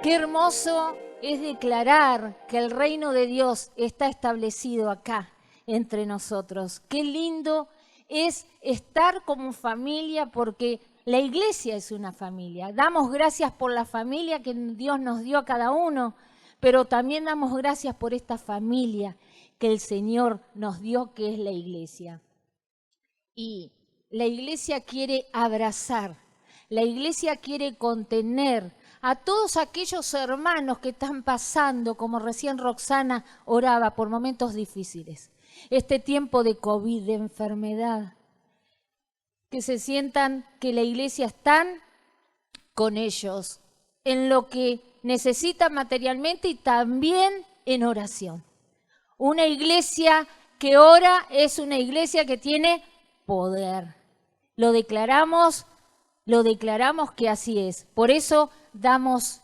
Qué hermoso es declarar que el reino de Dios está establecido acá entre nosotros. Qué lindo es estar como familia, porque la iglesia es una familia. Damos gracias por la familia que Dios nos dio a cada uno, pero también damos gracias por esta familia que el Señor nos dio, que es la iglesia. Y la iglesia quiere abrazar, la iglesia quiere contener a todos aquellos hermanos que están pasando, como recién Roxana oraba, por momentos difíciles. Este tiempo de COVID, de enfermedad, que se sientan que la iglesia está con ellos en lo que necesitan materialmente y también en oración. Una iglesia que ora es una iglesia que tiene poder. Lo declaramos que así es. Por eso damos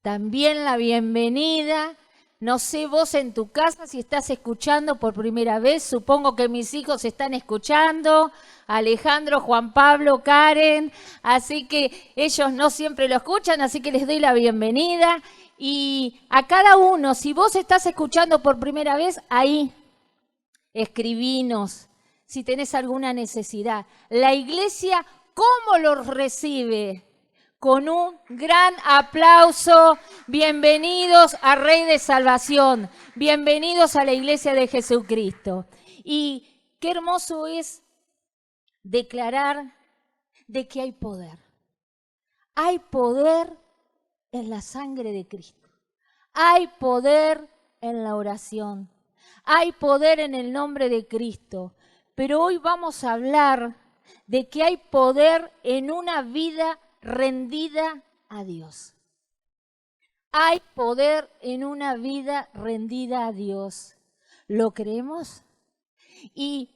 también la bienvenida. No sé vos en tu casa si estás escuchando por primera vez. Supongo que mis hijos están escuchando. Alejandro, Juan Pablo, Karen. Así que ellos no siempre lo escuchan, así que les doy la bienvenida. Y a cada uno, si vos estás escuchando por primera vez, ahí escribinos si tenés alguna necesidad. La iglesia, ¿cómo los recibe? Con un gran aplauso. Bienvenidos a Rey de Salvación. Bienvenidos a la Iglesia de Jesucristo. Y qué hermoso es declarar de que hay poder. Hay poder en la sangre de Cristo. Hay poder en la oración. Hay poder en el nombre de Cristo. Pero hoy vamos a hablar de que hay poder en una vida rendida a Dios. Hay poder en una vida rendida a Dios. ¿Lo creemos? Y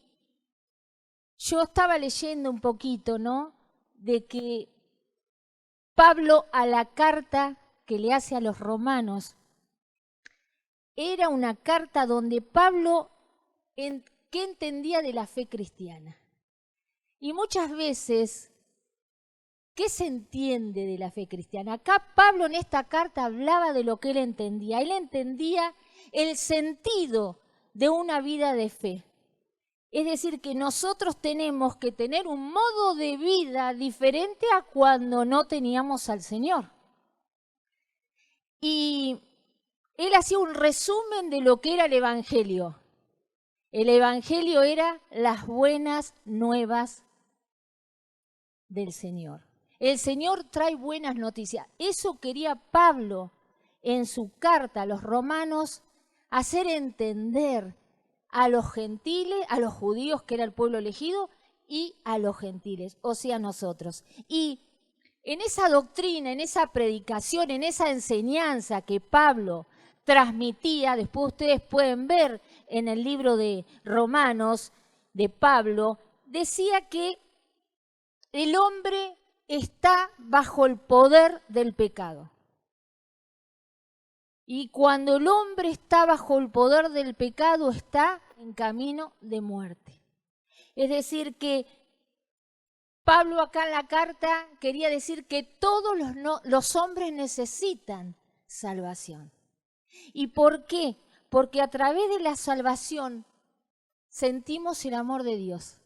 yo estaba leyendo un poquito, ¿no? De que Pablo, a la carta que le hace a los romanos, era una carta donde Pablo, ¿qué entendía de la fe cristiana? Y muchas veces, ¿qué se entiende de la fe cristiana? Acá Pablo en esta carta hablaba de lo que él entendía. Él entendía el sentido de una vida de fe. Es decir, que nosotros tenemos que tener un modo de vida diferente a cuando no teníamos al Señor. Y él hacía un resumen de lo que era el Evangelio. El Evangelio era las buenas nuevas del Señor. El Señor trae buenas noticias. Eso quería Pablo en su carta a los romanos, hacer entender a los gentiles, a los judíos, que era el pueblo elegido, y a los gentiles, o sea, nosotros. Y en esa doctrina, en esa predicación, en esa enseñanza que Pablo transmitía, después ustedes pueden ver en el libro de Romanos de Pablo, decía que el hombre está bajo el poder del pecado. Y cuando el hombre está bajo el poder del pecado, está en camino de muerte. Es decir, que Pablo acá en la carta quería decir que todos los hombres necesitan salvación. ¿Y por qué? Porque a través de la salvación sentimos el amor de Dios.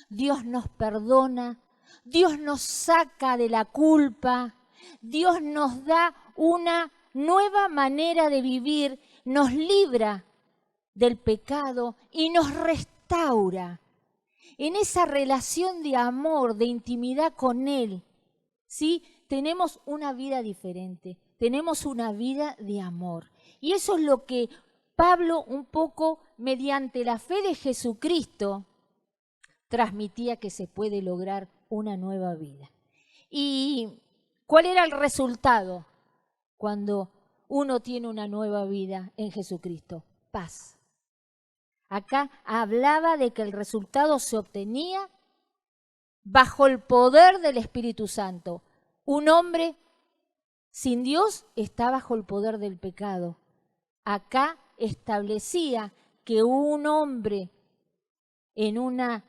Dios nos perdona, Dios nos saca de la culpa, Dios nos da una nueva manera de vivir, nos libra del pecado y nos restaura en esa relación de amor, de intimidad con Él. ¿Sí? Tenemos una vida diferente, tenemos una vida de amor. Y eso es lo que Pablo, un poco mediante la fe de Jesucristo, transmitía, que se puede lograr una nueva vida. ¿Y cuál era el resultado cuando uno tiene una nueva vida en Jesucristo? Paz. Acá hablaba de que el resultado se obtenía bajo el poder del Espíritu Santo. Un hombre sin Dios está bajo el poder del pecado. Acá establecía que un hombre en una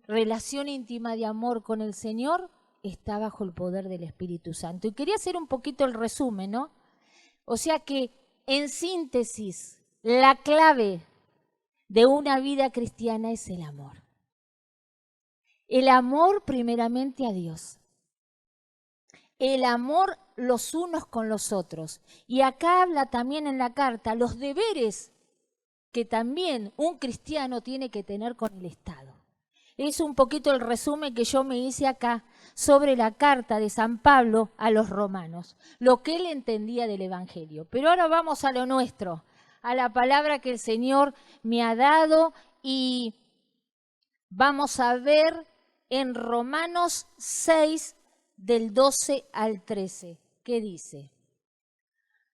relación íntima de amor con el Señor está bajo el poder del Espíritu Santo. Y quería hacer un poquito el resumen, ¿no? O sea que, en síntesis, la clave de una vida cristiana es el amor. El amor primeramente a Dios. El amor los unos con los otros. Y acá habla también en la carta los deberes que también un cristiano tiene que tener con el Estado. Es un poquito el resumen que yo me hice acá sobre la carta de San Pablo a los romanos, lo que él entendía del Evangelio. Pero ahora vamos a lo nuestro, a la palabra que el Señor me ha dado, y vamos a ver en Romanos 6, del 12 al 13, ¿qué dice?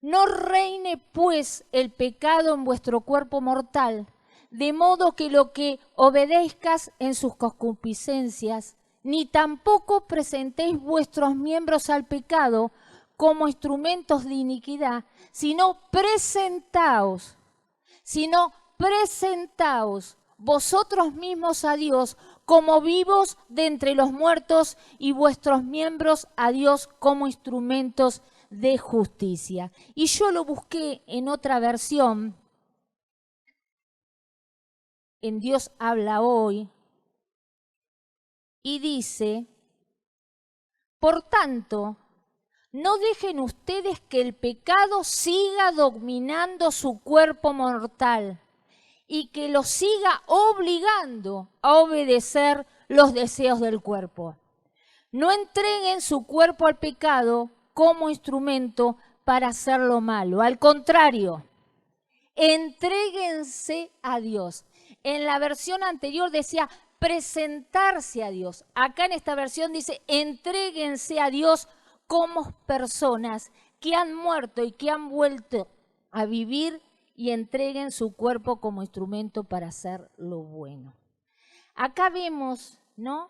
No reine pues el pecado en vuestro cuerpo mortal, de modo que lo que obedezcas en sus concupiscencias, ni tampoco presentéis vuestros miembros al pecado como instrumentos de iniquidad, sino presentaos vosotros mismos a Dios como vivos de entre los muertos y vuestros miembros a Dios como instrumentos de justicia. Y yo lo busqué en otra versión, en Dios habla hoy, y dice: por tanto, no dejen ustedes que el pecado siga dominando su cuerpo mortal y que los siga obligando a obedecer los deseos del cuerpo. No entreguen su cuerpo al pecado como instrumento para hacer lo malo. Al contrario, entréguense a Dios. En la versión anterior decía presentarse a Dios. Acá en esta versión dice entréguense a Dios como personas que han muerto y que han vuelto a vivir, y entreguen su cuerpo como instrumento para hacer lo bueno. Acá vemos, ¿no?,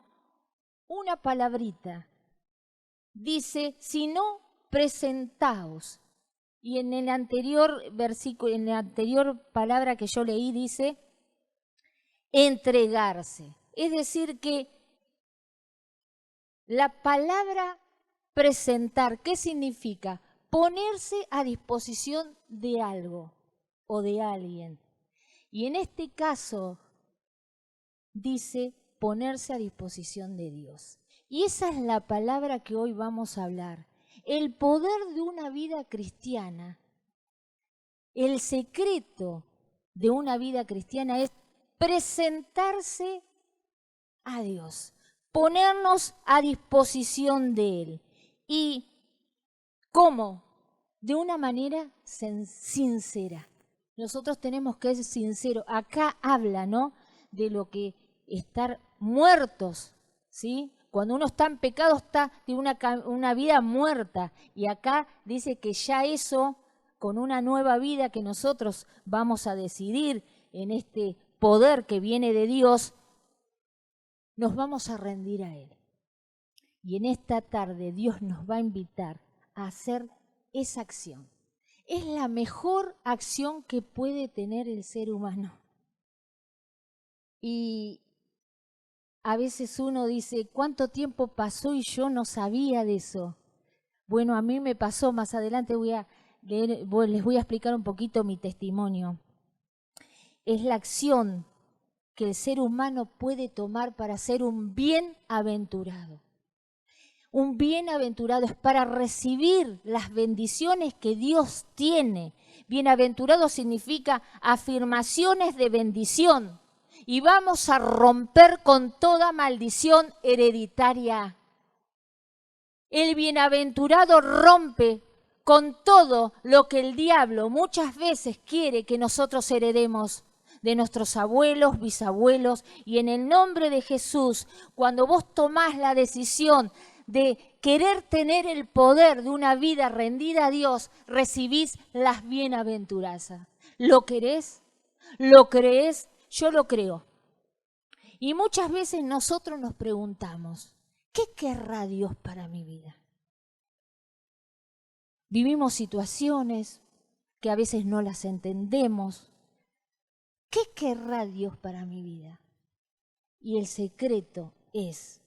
una palabrita. Dice, si no, presentaos. Y en el anterior versículo, en la anterior palabra que yo leí, dice entregarse. Es decir, que la palabra presentar, ¿qué significa? Ponerse a disposición de algo o de alguien. Y en este caso dice ponerse a disposición de Dios. Y esa es la palabra que hoy vamos a hablar. El poder de una vida cristiana, el secreto de una vida cristiana es presentarse a Dios, ponernos a disposición de Él. ¿Y cómo? De una manera sincera. Nosotros tenemos que ser sinceros. Acá habla, ¿no?, de lo que estar muertos, ¿sí? Cuando uno está en pecado está de una vida muerta. Y acá dice que ya eso, con una nueva vida que nosotros vamos a decidir en este poder que viene de Dios, nos vamos a rendir a Él. Y en esta tarde Dios nos va a invitar a hacer esa acción. Es la mejor acción que puede tener el ser humano. Y a veces uno dice, ¿cuánto tiempo pasó y yo no sabía de eso? Bueno, a mí me pasó, más adelante les voy a explicar un poquito mi testimonio. Es la acción que el ser humano puede tomar para ser un bienaventurado. Un bienaventurado es para recibir las bendiciones que Dios tiene. Bienaventurado significa afirmaciones de bendición. Y vamos a romper con toda maldición hereditaria. El bienaventurado rompe con todo lo que el diablo muchas veces quiere que nosotros heredemos de nuestros abuelos, bisabuelos. Y en el nombre de Jesús, cuando vos tomás la decisión de querer tener el poder de una vida rendida a Dios, recibís las bienaventuranzas. ¿Lo querés? ¿Lo creés? Yo lo creo. Y muchas veces nosotros nos preguntamos, ¿qué querrá Dios para mi vida? Vivimos situaciones que a veces no las entendemos. ¿Qué querrá Dios para mi vida? Y el secreto es,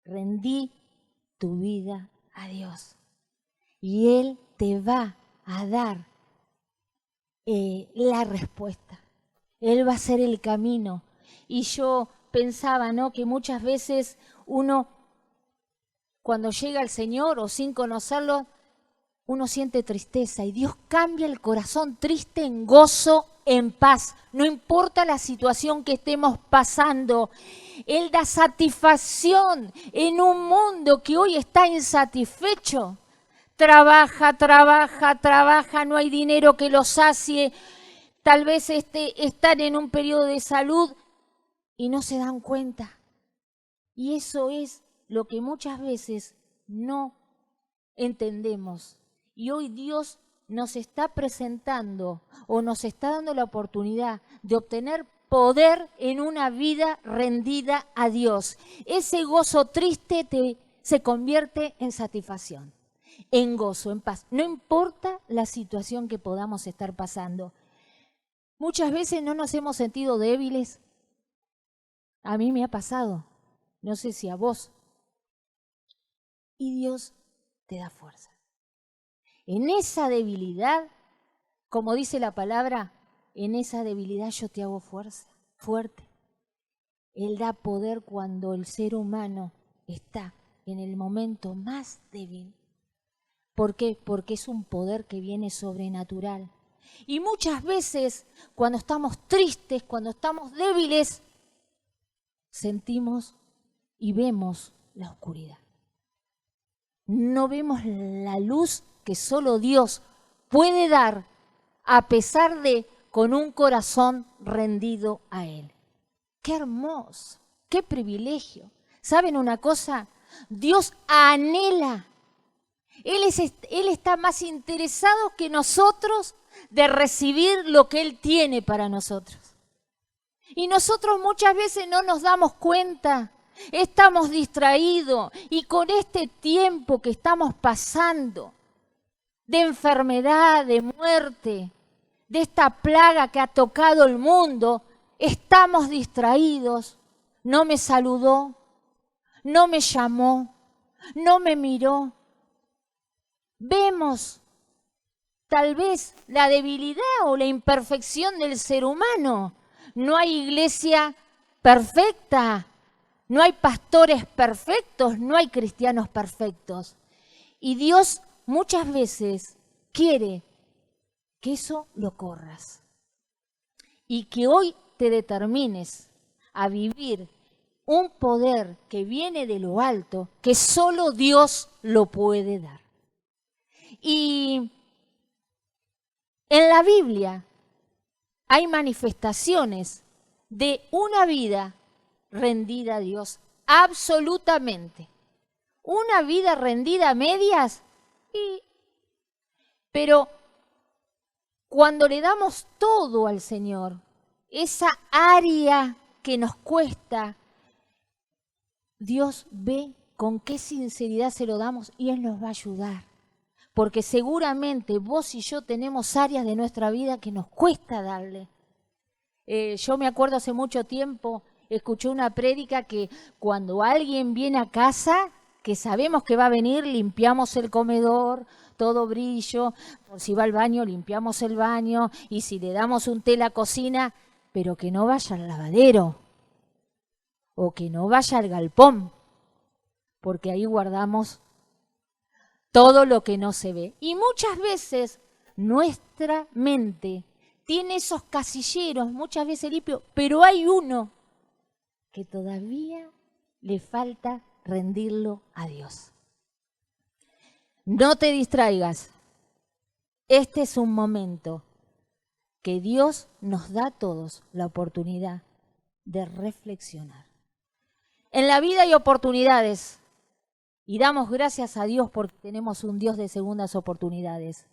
rendí tu vida a Dios. Y Él te va a dar la respuesta. Él va a ser el camino. Y yo pensaba, ¿no?, que muchas veces uno, cuando llega al Señor o sin conocerlo, uno siente tristeza y Dios cambia el corazón triste en gozo, en paz. No importa la situación que estemos pasando, Él da satisfacción en un mundo que hoy está insatisfecho. Trabaja, no hay dinero que lo sacie. Tal vez están en un periodo de salud y no se dan cuenta. Y eso es lo que muchas veces no entendemos. Y hoy Dios nos está presentando o nos está dando la oportunidad de obtener poder en una vida rendida a Dios. Ese gozo triste se convierte en satisfacción, en gozo, en paz. No importa la situación que podamos estar pasando. Muchas veces no nos hemos sentido débiles. A mí me ha pasado, no sé si a vos. Y Dios te da fuerza. En esa debilidad, como dice la palabra, en esa debilidad yo te hago fuerza, fuerte. Él da poder cuando el ser humano está en el momento más débil. ¿Por qué? Porque es un poder que viene sobrenatural. Y muchas veces, cuando estamos tristes, cuando estamos débiles, sentimos y vemos la oscuridad. No vemos la luz que solo Dios puede dar, a pesar de con un corazón rendido a Él. ¡Qué hermoso! ¡Qué privilegio! ¿Saben una cosa? Dios anhela. Él está más interesado que nosotros de recibir lo que Él tiene para nosotros. Y nosotros muchas veces no nos damos cuenta. Estamos distraídos y con este tiempo que estamos pasando de enfermedad, de muerte, de esta plaga que ha tocado el mundo, estamos distraídos. No me saludó, no me llamó, no me miró. Vemos tal vez la debilidad o la imperfección del ser humano. No hay iglesia perfecta. No hay pastores perfectos, no hay cristianos perfectos. Y Dios muchas veces quiere que eso lo corras. Y que hoy te determines a vivir un poder que viene de lo alto, que solo Dios lo puede dar. Y en la Biblia hay manifestaciones de una vida rendida a Dios, absolutamente. Una vida rendida a medias, pero cuando le damos todo al Señor, esa área que nos cuesta, Dios ve con qué sinceridad se lo damos y Él nos va a ayudar. Porque seguramente vos y yo tenemos áreas de nuestra vida que nos cuesta darle. Yo me acuerdo hace mucho tiempo, escuché una prédica que cuando alguien viene a casa, que sabemos que va a venir, limpiamos el comedor, todo brillo, por si va al baño, limpiamos el baño, y si le damos un té a la cocina, pero que no vaya al lavadero, o que no vaya al galpón, porque ahí guardamos todo lo que no se ve. Y muchas veces nuestra mente tiene esos casilleros, muchas veces limpios, pero hay uno que todavía le falta rendirlo a Dios. No te distraigas. Este es un momento que Dios nos da a todos la oportunidad de reflexionar. En la vida hay oportunidades y damos gracias a Dios porque tenemos un Dios de segundas oportunidades.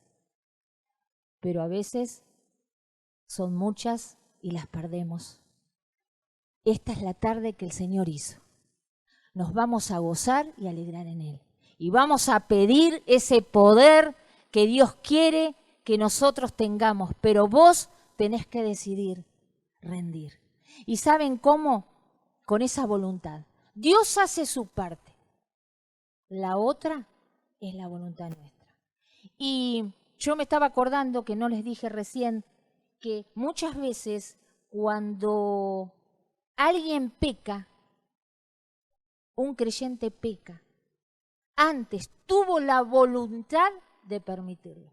Pero a veces son muchas y las perdemos. Esta es la tarde que el Señor hizo. Nos vamos a gozar y alegrar en Él. Y vamos a pedir ese poder que Dios quiere que nosotros tengamos. Pero vos tenés que decidir rendir. ¿Y saben cómo? Con esa voluntad. Dios hace su parte. la otra es la voluntad nuestra. Y yo me estaba acordando, que no les dije recién, que muchas veces cuando alguien peca, un creyente peca, antes tuvo la voluntad de permitirlo.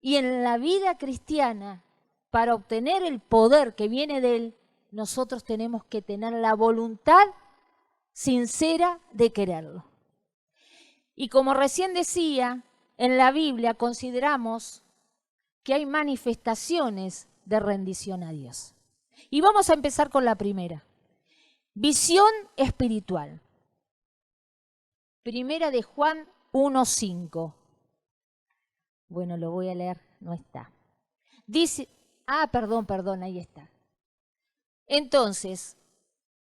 Y en la vida cristiana, para obtener el poder que viene de Él, nosotros tenemos que tener la voluntad sincera de quererlo. Y como recién decía, en la Biblia consideramos que hay manifestaciones de rendición a Dios. Y vamos a empezar con la primera. Visión espiritual. Primera de Juan 1:5. Bueno, lo voy a leer, no está. Dice, perdón, ahí está. Entonces,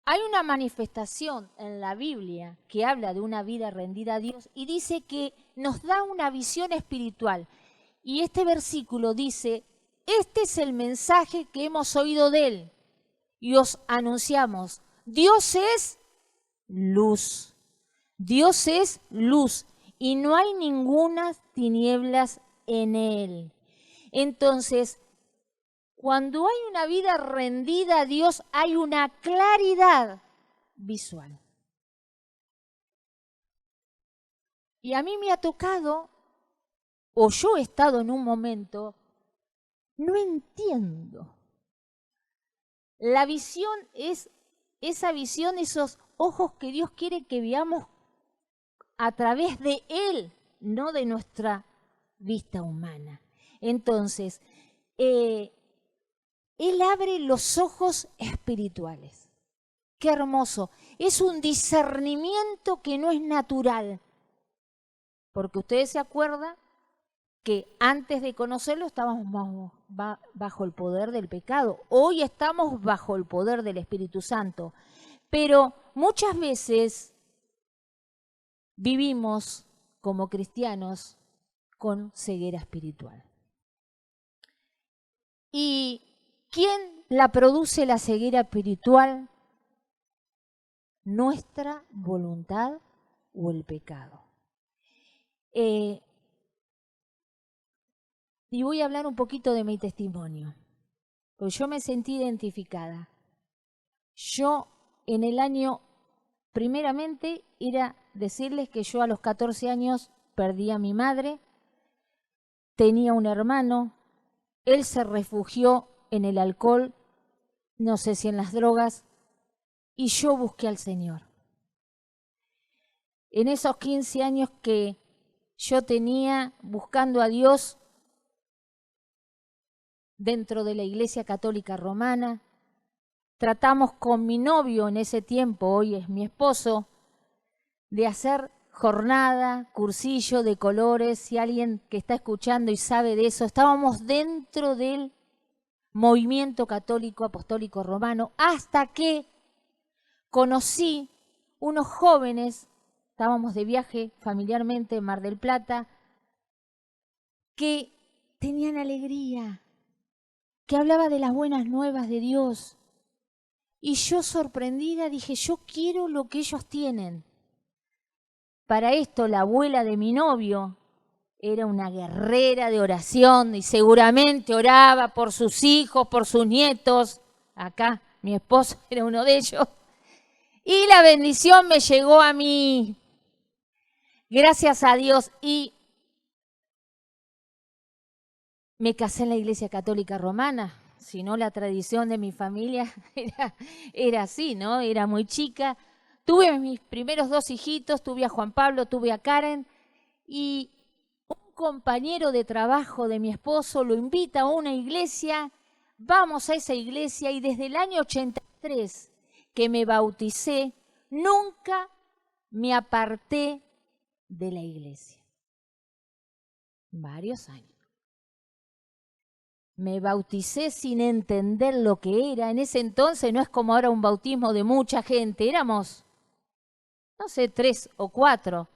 hay una manifestación en la Biblia que habla de una vida rendida a Dios y dice que nos da una visión espiritual. Y este versículo dice, este es el mensaje que hemos oído de Él y os anunciamos. Dios es luz. Dios es luz y no hay ninguna tinieblas en Él. Entonces, cuando hay una vida rendida a Dios, hay una claridad visual. Y a mí me ha tocado, o yo he estado en un momento, no entiendo. La visión es esa visión, esos ojos que Dios quiere que veamos a través de Él, no de nuestra vista humana. Entonces, Él abre los ojos espirituales. Qué hermoso. Es un discernimiento que no es natural. Porque ustedes se acuerdan que antes de conocerlo estábamos bajo el poder del pecado. Hoy estamos bajo el poder del Espíritu Santo. Pero muchas veces vivimos como cristianos con ceguera espiritual. ¿Y quién la produce la ceguera espiritual? ¿Nuestra voluntad o el pecado? Y voy a hablar un poquito de mi testimonio, porque yo me sentí identificada. Yo en el año, primeramente, era decirles que yo a los 14 años perdí a mi madre, tenía un hermano, él se refugió en el alcohol, no sé si en las drogas, y yo busqué al Señor. En esos 15 años que yo tenía buscando a Dios dentro de la Iglesia Católica Romana, tratamos con mi novio en ese tiempo, hoy es mi esposo, de hacer jornada, cursillo de colores. Si alguien que está escuchando y sabe de eso, estábamos dentro del movimiento católico apostólico romano, hasta que conocí unos jóvenes, estábamos de viaje familiarmente en Mar del Plata, que tenían alegría, que hablaba de las buenas nuevas de Dios. Y yo sorprendida dije, yo quiero lo que ellos tienen. Para esto la abuela de mi novio era una guerrera de oración y seguramente oraba por sus hijos, por sus nietos. Acá mi esposo era uno de ellos. Y la bendición me llegó a mí, gracias a Dios. Y me casé en la Iglesia Católica Romana. Si no, la tradición de mi familia era así, ¿no? Era muy chica. Tuve mis primeros 2 hijitos, tuve a Juan Pablo, tuve a Karen, y un compañero de trabajo de mi esposo lo invita a una iglesia. Vamos a esa iglesia y desde el año 83 que me bauticé, nunca me aparté de la iglesia. Varios años. Me bauticé sin entender lo que era. En ese entonces no es como ahora un bautismo de mucha gente. Éramos, no sé, 3 o 4.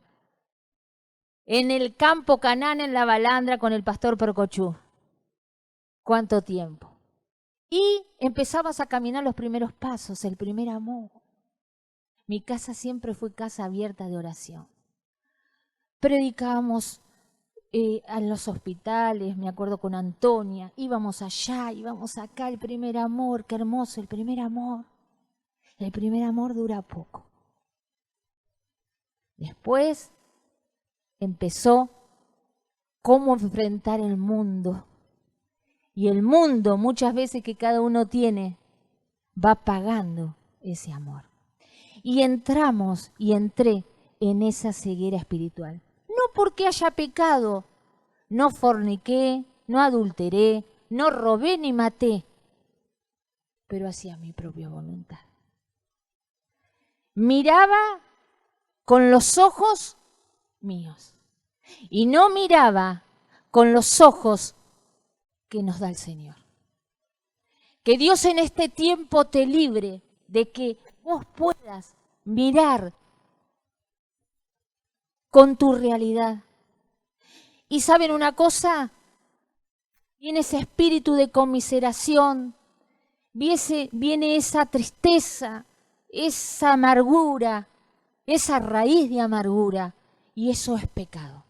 En el campo Canaán, en la Balandra, con el pastor Procochú. ¿Cuánto tiempo? Y empezabas a caminar los primeros pasos, el primer amor. Mi casa siempre fue casa abierta de oración. Predicábamos a los hospitales, me acuerdo con Antonia, íbamos allá, íbamos acá, el primer amor, qué hermoso, el primer amor. El primer amor dura poco. Después empezó cómo enfrentar el mundo. Y el mundo, muchas veces que cada uno tiene, va pagando ese amor. Y entré en esa ceguera espiritual. No porque haya pecado, no forniqué, no adulteré, no robé ni maté, pero hacía mi propia voluntad. Miraba con los ojos míos y no miraba con los ojos que nos da el Señor. Que Dios en este tiempo te libre de que vos puedas mirar con tu realidad. Y ¿saben una cosa? Viene ese espíritu de conmiseración, viene esa tristeza, esa amargura, esa raíz de amargura, y eso es pecado.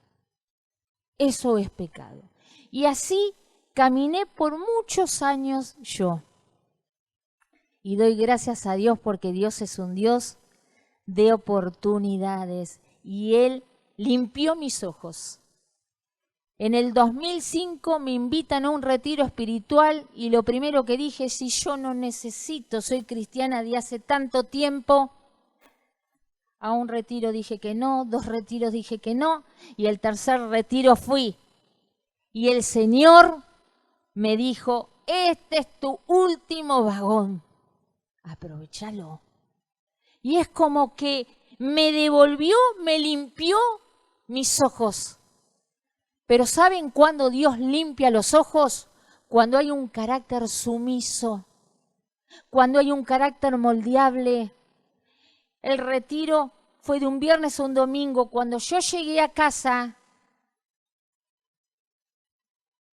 Eso es pecado. Y así caminé por muchos años yo. Y doy gracias a Dios porque Dios es un Dios de oportunidades y Él limpió mis ojos. En el 2005 me invitan a un retiro espiritual y lo primero que dije, si yo no necesito, soy cristiana de hace tanto tiempo, a un retiro dije que no, 2 retiros dije que no y el tercer retiro fui. Y el Señor me dijo, este es tu último vagón, aprovechalo. Y es como que me devolvió, me limpió mis ojos. Pero ¿saben cuándo Dios limpia los ojos? Cuando hay un carácter sumiso, cuando hay un carácter moldeable. El retiro fue de un viernes a un domingo. Cuando yo llegué a casa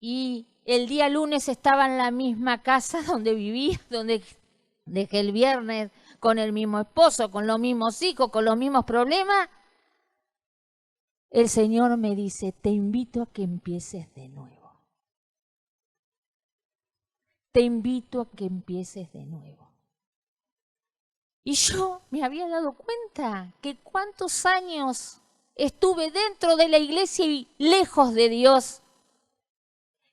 y el día lunes estaba en la misma casa donde vivía, donde dejé el viernes, con el mismo esposo, con los mismos hijos, con los mismos problemas, el Señor me dice, te invito a que empieces de nuevo. Te invito a que empieces de nuevo. Y yo me había dado cuenta que cuántos años estuve dentro de la iglesia y lejos de Dios.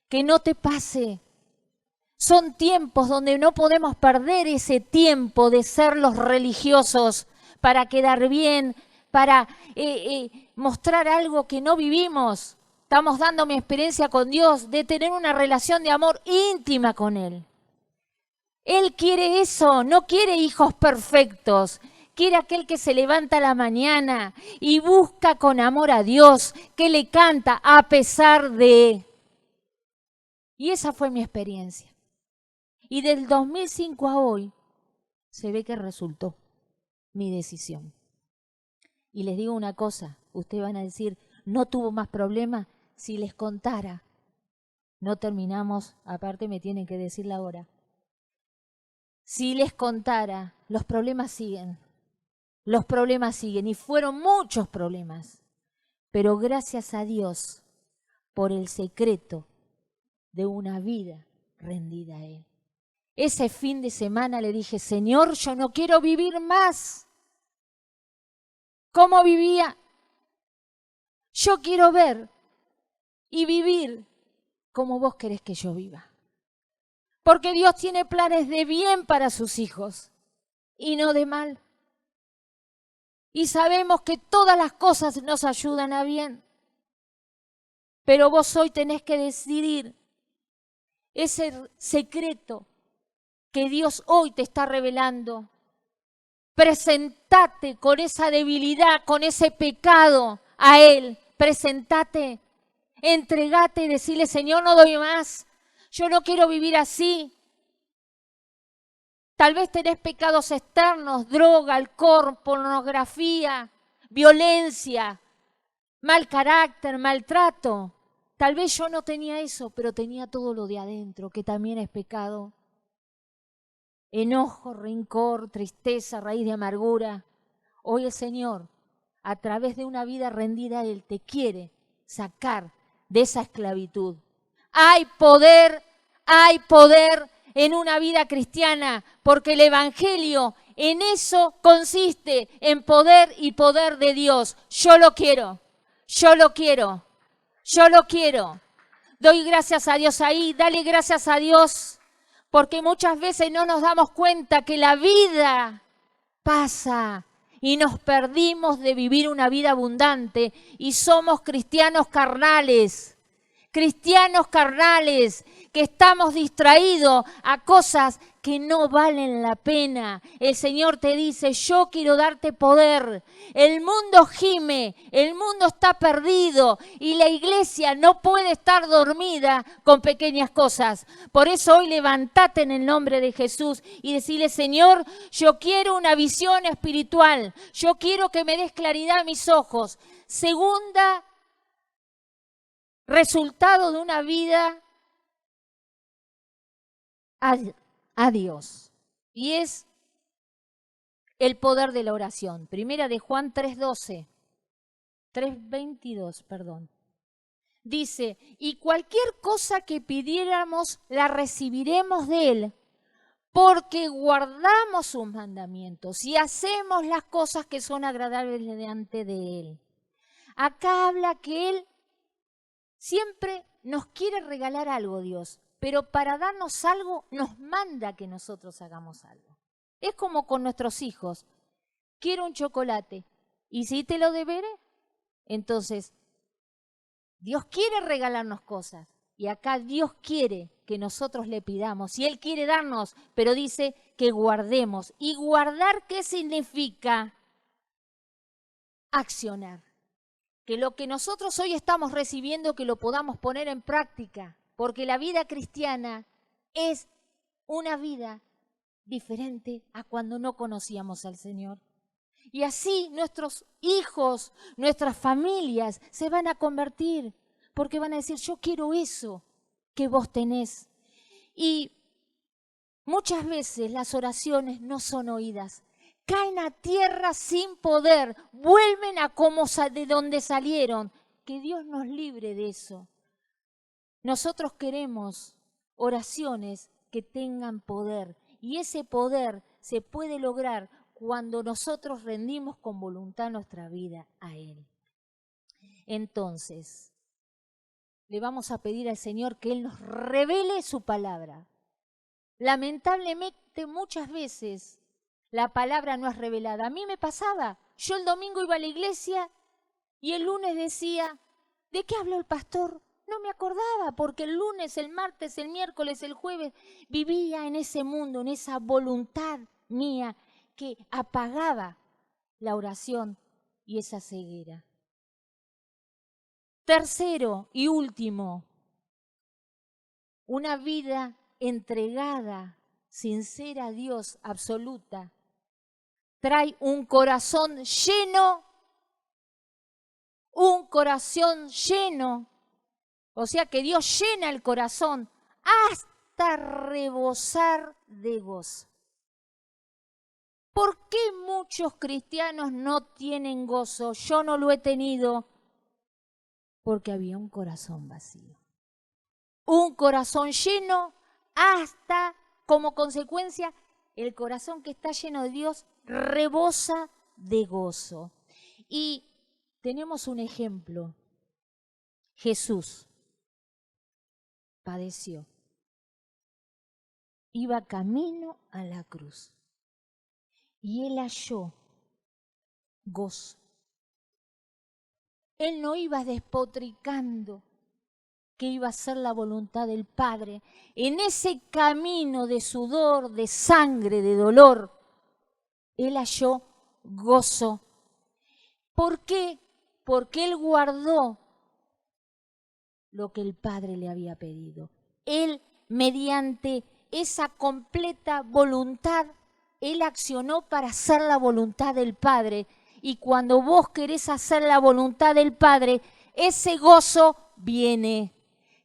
Que no te pase. Son tiempos donde no podemos perder ese tiempo de ser los religiosos para quedar bien, para mostrar algo que no vivimos. Estamos dando mi experiencia con Dios de tener una relación de amor íntima con Él. Él quiere eso, no quiere hijos perfectos. Quiere aquel que se levanta a la mañana y busca con amor a Dios, que le canta a pesar de. Y esa fue mi experiencia. Y del 2005 a hoy se ve que resultó mi decisión. Y les digo una cosa, ustedes van a decir, no tuvo más problemas. Si les contara, no terminamos, aparte me tienen que decir la hora. Si les contara, los problemas siguen. Los problemas siguen y fueron muchos problemas. Pero gracias a Dios por el secreto de una vida rendida a Él. Ese fin de semana le dije, Señor, yo no quiero vivir más. ¿Cómo vivía? Yo quiero ver y vivir como vos querés que yo viva. Porque Dios tiene planes de bien para sus hijos y no de mal. Y sabemos que todas las cosas nos ayudan a bien. Pero vos hoy tenés que decidir ese secreto que Dios hoy te está revelando. Presentate con esa debilidad, con ese pecado a Él. Presentate, entregate y decirle, Señor, no doy más. Yo no quiero vivir así. Tal vez tenés pecados externos, droga, alcohol, pornografía, violencia, mal carácter, maltrato. Tal vez yo no tenía eso, pero tenía todo lo de adentro, que también es pecado. Enojo, rencor, tristeza, raíz de amargura. Hoy el Señor, a través de una vida rendida a Él, te quiere sacar de esa esclavitud. Hay poder en una vida cristiana, porque el Evangelio en eso consiste, en poder y poder de Dios. Yo lo quiero, yo lo quiero, yo lo quiero. Doy gracias a Dios ahí, dale gracias a Dios, porque muchas veces no nos damos cuenta que la vida pasa y nos perdimos de vivir una vida abundante y somos cristianos carnales que estamos distraídos a cosas que no valen la pena. El Señor te dice, yo quiero darte poder. El mundo gime, el mundo está perdido y la iglesia no puede estar dormida con pequeñas cosas. Por eso hoy levántate en el nombre de Jesús y decirle, Señor, yo quiero una visión espiritual. Yo quiero que me des claridad a mis ojos. Segunda, resultado de una vida a Dios. Y es el poder de la oración. Primera de Juan 3:22, perdón. Dice, y cualquier cosa que pidiéramos la recibiremos de Él, porque guardamos sus mandamientos y hacemos las cosas que son agradables delante de Él. Acá habla que Él siempre nos quiere regalar algo, Dios, pero para darnos algo nos manda que nosotros hagamos algo. Es como con nuestros hijos. Quiero un chocolate. ¿Y si te lo deberé? Entonces, Dios quiere regalarnos cosas. Y acá Dios quiere que nosotros le pidamos. Y Él quiere darnos, pero dice que guardemos. ¿Y guardar qué significa? Accionar. Que lo que nosotros hoy estamos recibiendo, que lo podamos poner en práctica, porque la vida cristiana es una vida diferente a cuando no conocíamos al Señor. Y así nuestros hijos, nuestras familias se van a convertir, porque van a decir, yo quiero eso que vos tenés. Y muchas veces las oraciones no son oídas. Caen a tierra sin poder, vuelven a como de donde salieron. Que Dios nos libre de eso. Nosotros queremos oraciones que tengan poder y ese poder se puede lograr cuando nosotros rendimos con voluntad nuestra vida a Él. Entonces, le vamos a pedir al Señor que Él nos revele su palabra. Lamentablemente muchas veces la palabra no es revelada. A mí me pasaba, yo el domingo iba a la iglesia y el lunes decía, ¿de qué habló el pastor? No me acordaba, porque el lunes, el martes, el miércoles, el jueves, vivía en ese mundo, en esa voluntad mía que apagaba la oración y esa ceguera. Tercero y último, una vida entregada, sincera a Dios, absoluta, trae un corazón lleno, o sea que Dios llena el corazón hasta rebosar de gozo. ¿Por qué muchos cristianos no tienen gozo? Yo no lo he tenido porque había un corazón vacío. Un corazón lleno hasta, como consecuencia, el corazón que está lleno de Dios rebosa de gozo. Y tenemos un ejemplo. Jesús padeció. Iba camino a la cruz. Y Él halló gozo. Él no iba despotricando que iba a hacer la voluntad del Padre. En ese camino de sudor, de sangre, de dolor, Él halló gozo. ¿Por qué? Porque Él guardó lo que el Padre le había pedido. Él, mediante esa completa voluntad, Él accionó para hacer la voluntad del Padre. Y cuando vos querés hacer la voluntad del Padre, ese gozo viene.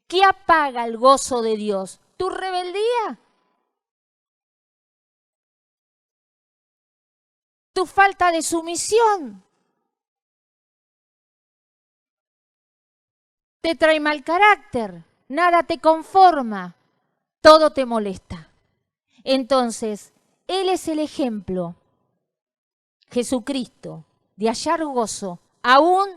¿Qué apaga el gozo de Dios? ¿Tu rebeldía? tu falta de sumisión. Te trae mal carácter, nada te conforma, todo te molesta. Entonces, Él es el ejemplo, Jesucristo, de hallar gozo, aún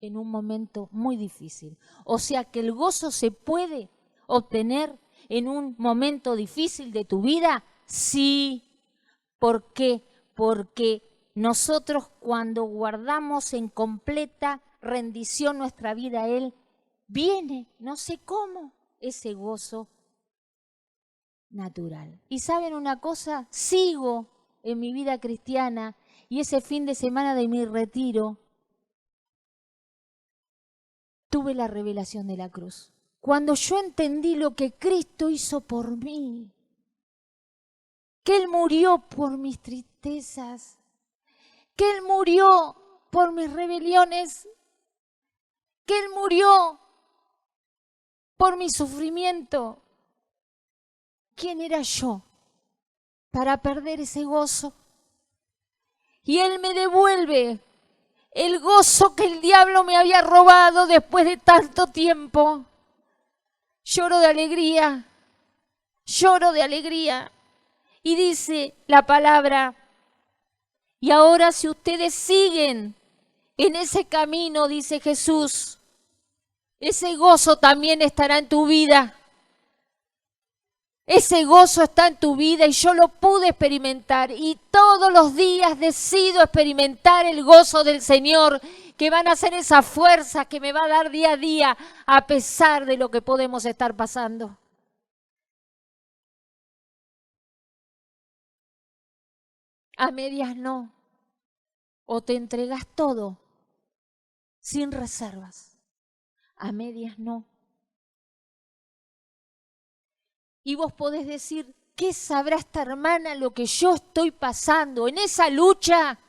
en un momento muy difícil. O sea que el gozo se puede obtener en un momento difícil de tu vida. Sí. ¿Por qué? Porque nosotros cuando guardamos en completa rendición nuestra vida a Él, viene, no sé cómo, ese gozo natural. Y ¿saben una cosa? Sigo en mi vida cristiana y ese fin de semana de mi retiro tuve la revelación de la cruz. Cuando yo entendí lo que Cristo hizo por mí, que Él murió por mis tristezas, que Él murió por mis rebeliones, que Él murió por mi sufrimiento. ¿Quién era yo para perder ese gozo? Y Él me devuelve el gozo que el diablo me había robado después de tanto tiempo. Lloro de alegría, lloro de alegría. Y dice la palabra, y ahora si ustedes siguen en ese camino, dice Jesús, ese gozo también estará en tu vida. Ese gozo está en tu vida y yo lo pude experimentar y todos los días decido experimentar el gozo del Señor, que van a ser esa fuerza que me va a dar día a día a pesar de lo que podemos estar pasando. A medias no. O te entregas todo sin reservas. A medias no. Y vos podés decir, ¿qué sabrá esta hermana lo que yo estoy pasando? En esa lucha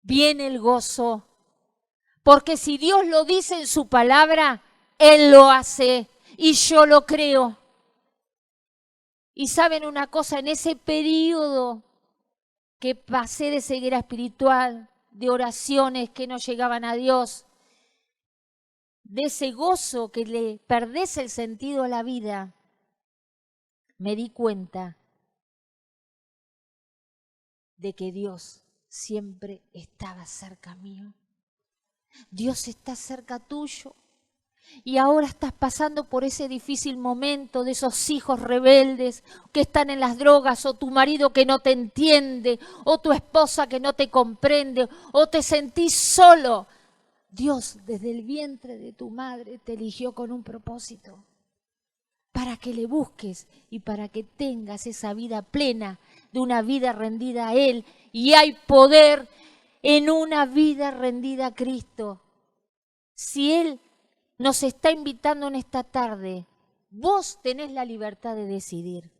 viene el gozo. Porque si Dios lo dice en su palabra, Él lo hace y yo lo creo. Y saben una cosa, en ese periodo que pasé de ceguera espiritual, de oraciones que no llegaban a Dios, de ese gozo que le perdés el sentido a la vida, me di cuenta de que Dios siempre estaba cerca mío. Dios está cerca tuyo. Y ahora estás pasando por ese difícil momento de esos hijos rebeldes que están en las drogas, o tu marido que no te entiende, o tu esposa que no te comprende, o te sentís solo. Dios desde el vientre de tu madre te eligió con un propósito, para que le busques y para que tengas esa vida plena, de una vida rendida a Él. Y hay poder en una vida rendida a Cristo. Si Él nos está invitando en esta tarde, vos tenés la libertad de decidir.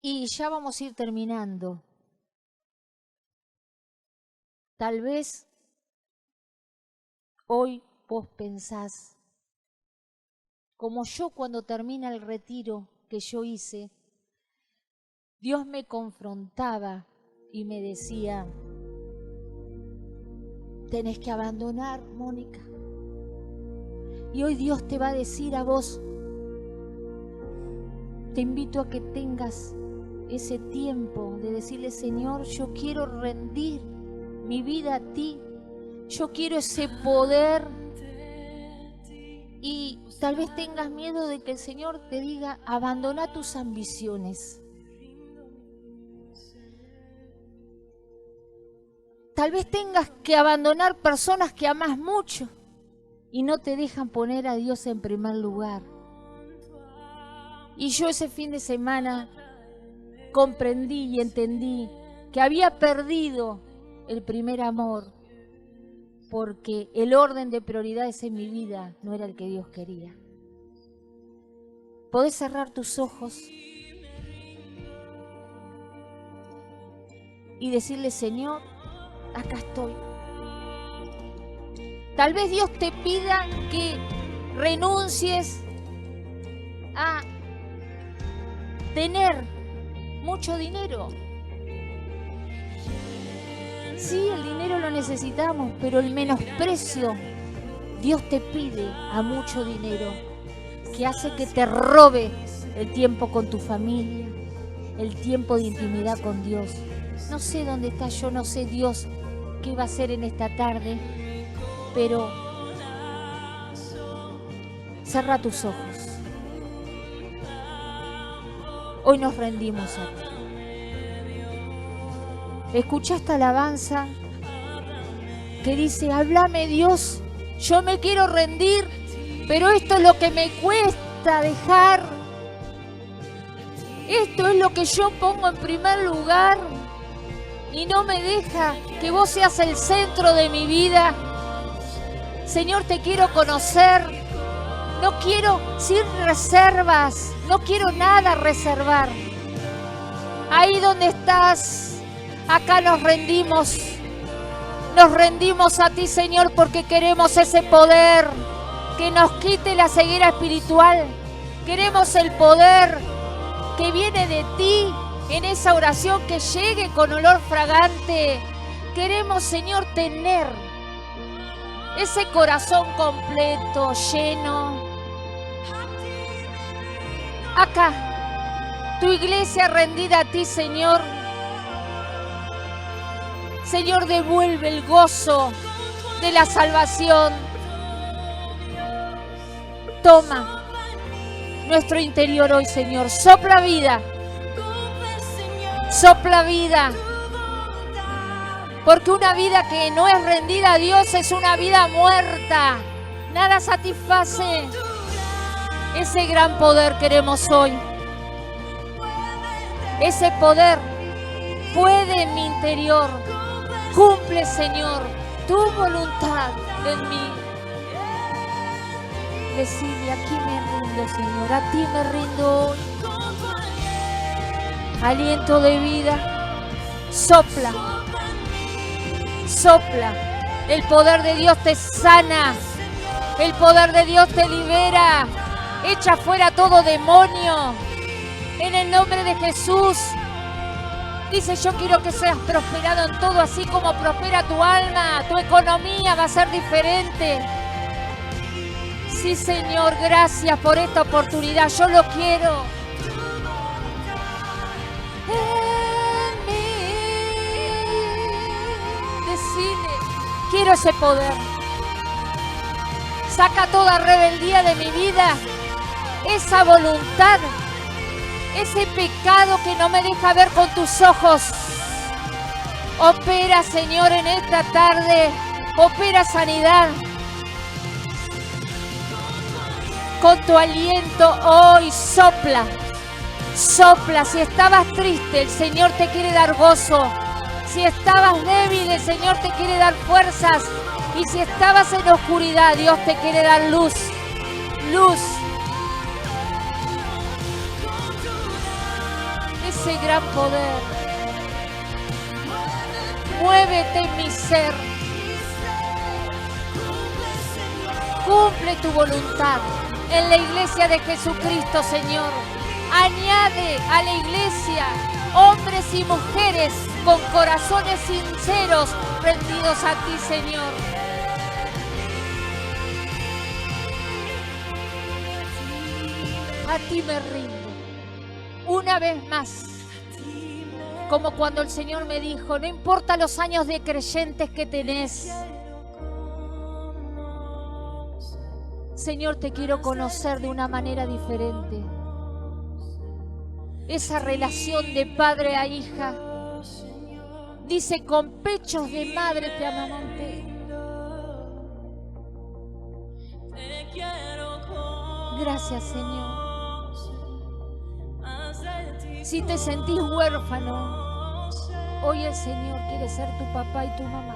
Y ya vamos a ir terminando. Tal vez hoy vos pensás, como yo cuando termina el retiro que yo hice, Dios me confrontaba y me decía, tenés que abandonar, Mónica. Y hoy Dios te va a decir a vos, te invito a que tengas ese tiempo de decirle, Señor, yo quiero rendir mi vida a ti. Yo quiero ese poder. Y tal vez tengas miedo de que el Señor te diga, abandona tus ambiciones. Tal vez tengas que abandonar personas que amás mucho y no te dejan poner a Dios en primer lugar. Y yo ese fin de semana comprendí y entendí que había perdido el primer amor porque el orden de prioridades en mi vida no era el que Dios quería. Podés cerrar tus ojos y decirle, Señor, acá estoy. Tal vez Dios te pida que renuncies a tener mucho dinero. Sí, el dinero lo necesitamos, pero el menosprecio, Dios te pide a mucho dinero, que hace que te robe el tiempo con tu familia, el tiempo de intimidad con Dios. No sé dónde está, yo no sé Dios qué va a hacer en esta tarde, pero cerra tus ojos. Hoy nos rendimos a ti. Escucha esta alabanza que dice: háblame Dios, yo me quiero rendir, pero esto es lo que me cuesta dejar. Esto es lo que yo pongo en primer lugar y no me deja que vos seas el centro de mi vida. Señor, te quiero conocer. No quiero sin reservas, no quiero nada reservar. Ahí donde estás, acá nos rendimos a ti, Señor, porque queremos ese poder que nos quite la ceguera espiritual. Queremos el poder que viene de ti en esa oración, que llegue con olor fragante. Queremos, Señor, tener ese corazón completo, lleno. Acá, tu iglesia rendida a ti, Señor. Señor, devuelve el gozo de la salvación. Toma nuestro interior hoy, Señor. Sopla vida. Sopla vida. Porque una vida que no es rendida a Dios es una vida muerta. Nada satisface. Ese gran poder queremos hoy. Ese poder puede en mi interior. Cumple, Señor, tu voluntad en mí. Decide: aquí me rindo, Señor, a ti me rindo hoy. Aliento de vida, sopla, sopla. El poder de Dios te sana, el poder de Dios te libera. Echa fuera todo demonio, en el nombre de Jesús. Dice: yo quiero que seas prosperado en todo, así como prospera tu alma. Tu economía va a ser diferente. Sí, Señor, gracias por esta oportunidad. Yo lo quiero. En mí. Decide: quiero ese poder. Saca toda rebeldía de mi vida. Esa voluntad. Ese pecado que no me deja ver con tus ojos. Opera, Señor, en esta tarde. Opera sanidad. Con tu aliento hoy sopla. Sopla. Si estabas triste, el Señor te quiere dar gozo. Si estabas débil, el Señor te quiere dar fuerzas. Y si estabas en oscuridad, Dios te quiere dar luz. Luz. Ese gran poder. Muévete en mi ser. Cumple tu voluntad en la iglesia de Jesucristo, Señor. Añade a la iglesia hombres y mujeres con corazones sinceros rendidos a ti, Señor. A ti me rindo. Una vez más, como cuando el Señor me dijo: no importa los años de creyentes que tenés, Señor, te quiero conocer de una manera diferente. Esa relación de padre a hija. Dice: con pechos de madre te amamanté. Gracias, Señor. Si te sentís huérfano, hoy el Señor quiere ser tu papá y tu mamá.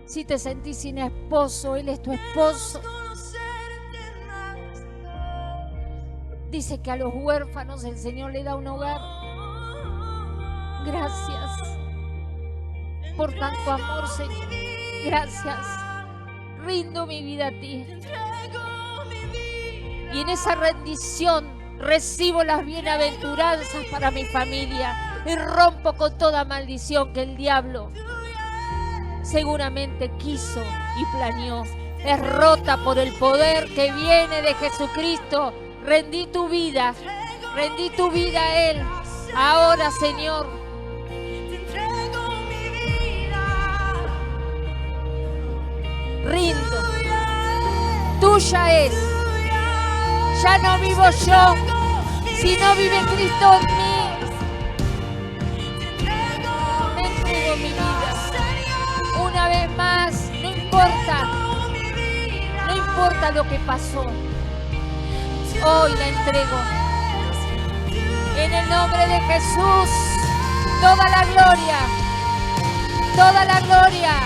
Si te sentís sin esposo, Él es tu esposo. Dice que a los huérfanos el Señor le da un hogar. Gracias por tanto amor, Señor. Gracias. Rindo mi vida a ti. Y en esa rendición Recibo las bienaventuranzas para mi familia y rompo con toda maldición que el diablo seguramente quiso y planeó. Es rota por el poder que viene de Jesucristo. Rendí tu vida a Él. Ahora, Señor, rindo. Tuya es. Ya no vivo yo, sino vive Cristo en mí. Me entrego mi vida. Una vez más, no importa lo que pasó. Hoy la entrego. En el nombre de Jesús, toda la gloria,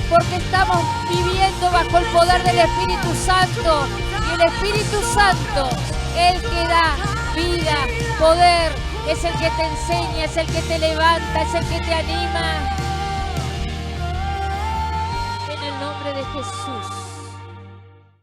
porque estamos viviendo bajo el poder del Espíritu Santo. Y el Espíritu Santo, el que da vida, poder, es el que te enseña, es el que te levanta, es el que te anima. En el nombre de Jesús.